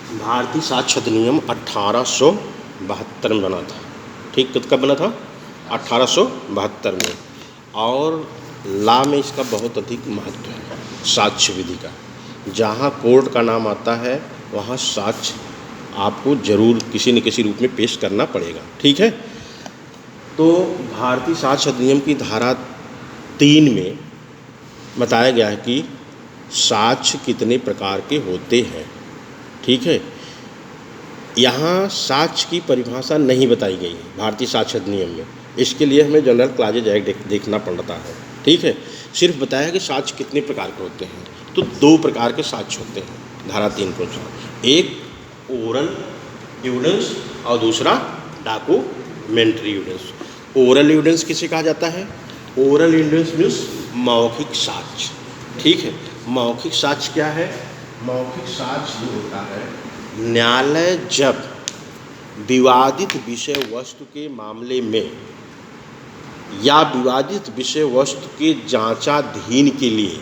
भारतीय साक्ष्य अधिनियम 1872 में बना था। ठीक, कब बना था? 1872 में। और लॉ में इसका बहुत अधिक महत्व है, साक्ष्य विधि का। जहाँ कोर्ट का नाम आता है वहाँ साक्ष्य आपको जरूर किसी न किसी रूप में पेश करना पड़ेगा। ठीक है। तो भारतीय साक्ष्य अधिनियम की धारा 3 में बताया गया है कि साक्ष्य कितने प्रकार के होते हैं। ठीक है। यहाँ साक्ष्य की परिभाषा नहीं बताई गई है भारतीय साक्ष्य अधिनियम में। इसके लिए हमें जनरल क्लॉजेज एक्ट देखना पड़ता है। ठीक है। सिर्फ बताया कि साक्ष्य कितने प्रकार के होते हैं। तो 2 प्रकार के साक्ष्य होते हैं धारा 3 के अनुसार। एक ओरल एविडेंस और दूसरा डॉक्यूमेंट्री एविडेंस। ओरल एविडेंस किसे कहा जाता है? ओरल एविडेंस मीन्स मौखिक साक्ष्य। ठीक है। मौखिक साक्ष्य क्या है? मौखिक साक्ष्य जो होता है, न्यायालय जब विवादित विषय वस्तु के मामले में या विवादित विषय वस्तु के जांचाधीन के लिए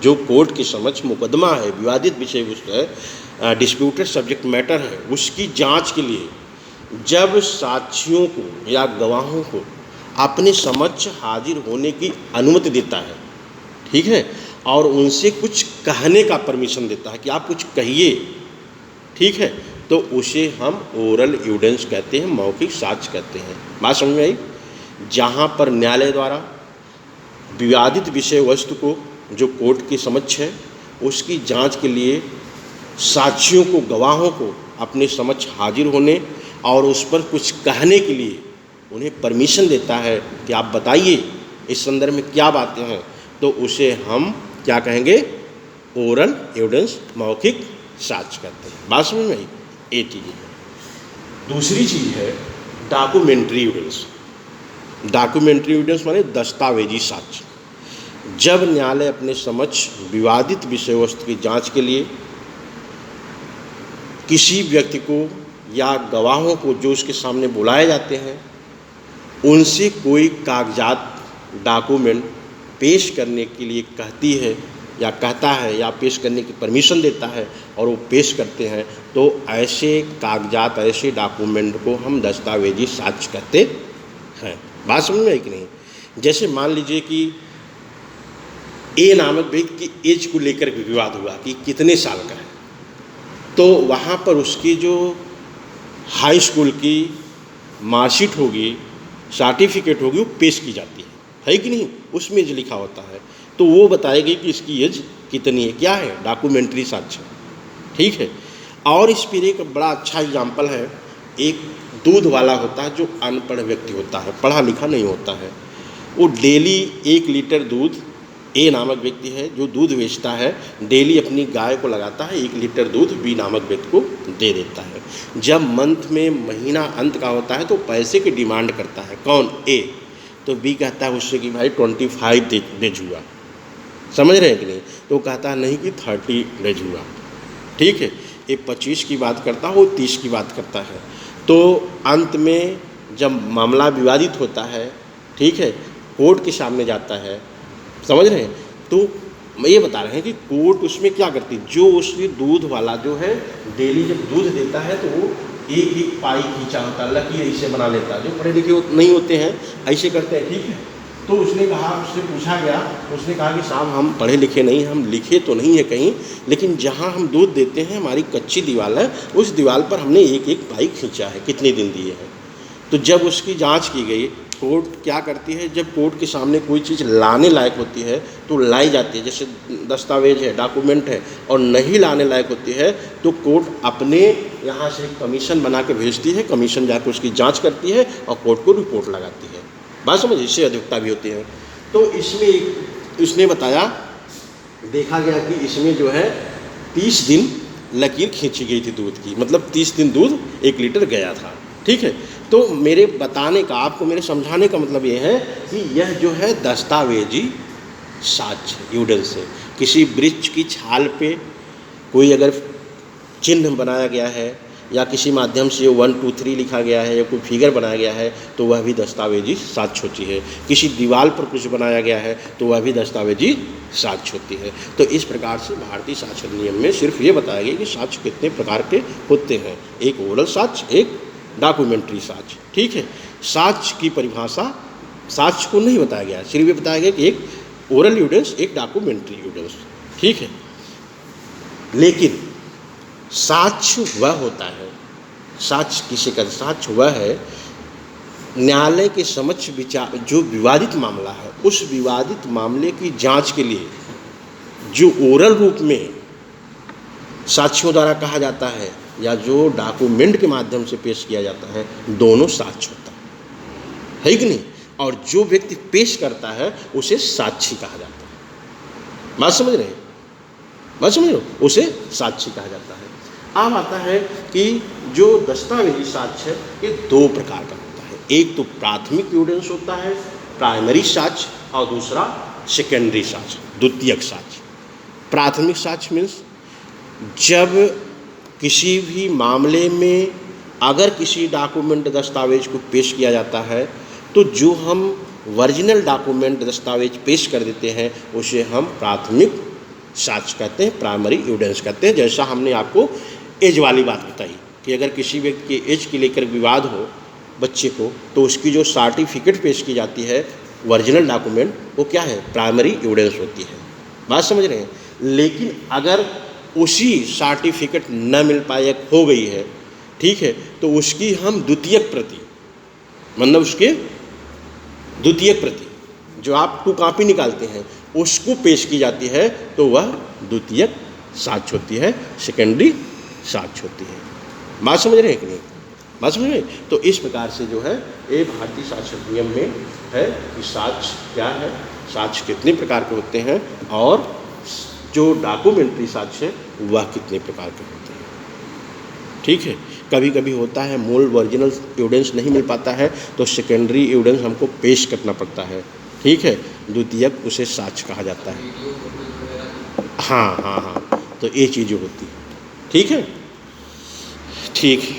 जो कोर्ट के समक्ष मुकदमा है, विवादित विषय वस्तु है, डिस्प्यूटेड सब्जेक्ट मैटर है, उसकी जांच के लिए जब साक्षियों को या गवाहों को अपने समक्ष हाजिर होने की अनुमति देता है, ठीक है, और उनसे कुछ कहने का परमिशन देता है कि आप कुछ कहिए, ठीक है, तो उसे हम ओरल एविडेंस कहते हैं, मौखिक साक्ष्य कहते हैं। बात समझ में आई? जहाँ पर न्यायालय द्वारा विवादित विषय वस्तु को जो कोर्ट के समक्ष है उसकी जांच के लिए साक्षियों को, गवाहों को अपने समक्ष हाजिर होने और उस पर कुछ कहने के लिए उन्हें परमिशन देता है कि आप बताइए इस संदर्भ में क्या बातें हैं, तो उसे हम क्या कहेंगे? ओरल एविडेंस, मौखिक साक्ष्य कहते हैं। बात समझ में आई? ये चीज़ है। दूसरी चीज़ है डॉक्यूमेंट्री एविडेंस। डॉक्यूमेंट्री एविडेंस माने दस्तावेजी साक्ष्य। जब न्यायालय अपने समक्ष विवादित विषय वस्तु की जांच के लिए किसी व्यक्ति को या गवाहों को जो उसके सामने बुलाए जाते हैं उनसे कोई कागजात, डॉक्यूमेंट पेश करने के लिए कहती है या कहता है या पेश करने की परमिशन देता है और वो पेश करते हैं, तो ऐसे कागजात, ऐसे डॉक्यूमेंट को हम दस्तावेजी साक्ष्य कहते हैं। बात समझ में आई कि नहीं? जैसे मान लीजिए कि ए नामक व्यक्ति की एज को लेकर के विवाद हुआ कि कितने साल का है, तो वहाँ पर उसकी जो हाई स्कूल की मार्कशीट होगी, सर्टिफिकेट होगी, वो पेश की जाती है कि नहीं? उसमें एज लिखा होता है, तो वो बताएगी कि इसकी एज कितनी है। क्या है? डॉक्यूमेंट्री साक्ष्य। ठीक है। और इस पर एक बड़ा अच्छा एग्जाम्पल है। एक दूध वाला होता है जो अनपढ़ व्यक्ति होता है, पढ़ा लिखा नहीं होता है, वो डेली 1 लीटर दूध, ए नामक व्यक्ति है जो दूध बेचता है, डेली अपनी गाय को लगाता है, 1 लीटर दूध बी नामक व्यक्ति को दे देता है। जब मंथ में महीना अंत का होता है तो पैसे की डिमांड करता है। कौन? ए। तो बी कहता है उससे कि भाई 25 डेज हुआ। समझ रहे हैं कि नहीं? तो कहता है नहीं कि 30 डेज हुआ। ठीक है। ये 25 की बात करता है, वो 30 की बात करता है। तो अंत में जब मामला विवादित होता है, ठीक है, कोर्ट के सामने जाता है। समझ रहे हैं? तो ये बता रहे हैं कि कोर्ट उसमें क्या करती है, जो उसकी दूध वाला जो है डेली जब दूध देता है तो वो एक पाई खींचा होता है, लकीर ऐसे बना लेता है। जो पढ़े लिखे नहीं होते हैं ऐसे करते हैं। ठीक है। तो उसने कहा, उससे पूछा गया, उसने कहा कि साहब हम पढ़े लिखे नहीं, हम लिखे तो नहीं है कहीं, लेकिन जहाँ हम दूध देते हैं हमारी कच्ची दीवार है, उस दीवार पर हमने एक पाई खींचा है, कितने दिन दिए हैं। तो जब उसकी जांच की गई, कोर्ट क्या करती है, जब कोर्ट के सामने कोई चीज़ लाने लायक होती है तो लाई जाती है, जैसे दस्तावेज है, डॉक्यूमेंट है, और नहीं लाने लायक होती है तो कोर्ट अपने यहाँ से कमीशन बना के भेजती है, कमीशन जाकर उसकी जांच करती है और कोर्ट को रिपोर्ट लगाती है। बात समझ? इससे अधिवक्ता भी होते हैं। तो इसमें उसने बताया, देखा गया कि इसमें जो है 30 दिन लकीर खींची गई थी दूध की, मतलब 30 दिन दूध 1 लीटर गया था। ठीक है। तो मेरे बताने का, आपको मेरे समझाने का मतलब ये है कि यह जो है दस्तावेजी साक्ष्य एविडेंस है। किसी वृक्ष की छाल पे कोई अगर चिन्ह बनाया गया है या किसी माध्यम से 1 2 3 लिखा गया है या कोई फिगर बनाया गया है तो वह भी दस्तावेजी साक्ष्य होती है। किसी दीवार पर कुछ बनाया गया है तो वह भी दस्तावेजी साक्ष्य होती है। तो इस प्रकार से भारतीय साक्ष्य अधिनियम में सिर्फ ये बताया गया कि साक्ष्य कितने प्रकार के होते हैं, एक ओरल साक्ष्य, एक डॉक्यूमेंट्री साक्ष्य। ठीक है, साक्ष्य की परिभाषा साक्ष्य को नहीं बताया गया, सिर्फ ये बताया गया कि एक ओरल एविडेंस, एक डॉक्यूमेंट्री एविडेंस। ठीक है, लेकिन साक्ष्य वह होता है, साक्ष्य किसे कहते, साक्ष्य वह है न्यायालय के समक्ष विचार, जो विवादित मामला है उस विवादित मामले की जांच के लिए जो ओरल रूप में साक्ष्यों द्वारा कहा जाता है या जो डॉक्यूमेंट के माध्यम से पेश किया जाता है, दोनों साक्ष्य होता है कि नहीं। और जो व्यक्ति पेश करता है उसे साक्षी कहा जाता है। बात समझ रहे हैं, बात समझ रहे हो, उसे साक्षी कहा जाता है। अब आता है कि जो दस्तावेजी साक्ष्य है ये दो प्रकार का होता है, एक तो प्राथमिक एविडेंस होता है, प्राइमरी साक्ष्य, और दूसरा सेकेंडरी साक्ष्य, द्वितीयक साक्ष्य। प्राथमिक साक्ष्य मीन्स जब किसी भी मामले में अगर किसी डॉक्यूमेंट दस्तावेज को पेश किया जाता है तो जो हम ओरिजिनल डॉक्यूमेंट दस्तावेज पेश कर देते हैं उसे हम प्राथमिक साक्ष्य कहते हैं, प्राइमरी एविडेंस कहते हैं। जैसा हमने आपको एज वाली बात बताई कि अगर किसी व्यक्ति के एज के लेकर विवाद हो बच्चे को तो उसकी जो सर्टिफिकेट पेश की जाती है ओरिजिनल डॉक्यूमेंट, वो क्या है, प्राइमरी एविडेंस होती है। बात समझ रहे हैं। लेकिन अगर उसी सर्टिफिकेट न मिल पाए, हो गई है, ठीक है, तो उसकी हम द्वितीयक प्रति, मतलब उसके द्वितीयक प्रति जो आप 2 कॉपी निकालते हैं उसको पेश की जाती है तो वह द्वितीयक साक्ष्य होती है, सेकेंडरी साक्ष्य होती है। बात समझ रहे हैं कि नहीं, बात समझ रहे हैं। तो इस प्रकार से जो है ये भारतीय साक्ष्य अधिनियम में है कि साक्ष्य क्या है, साक्ष्य कितने प्रकार के होते हैं और जो डॉक्यूमेंट्री साक्ष्य है वह कितने प्रकार के होते हैं। ठीक है, कभी कभी होता है मूल ओरिजिनल एविडेंस नहीं मिल पाता है तो सेकेंडरी एविडेंस हमको पेश करना पड़ता है। ठीक है, द्वितीयक उसे साक्ष्य कहा जाता है। हाँ हाँ हाँ, तो ये चीज़ें होती है। ठीक है, ठीक है।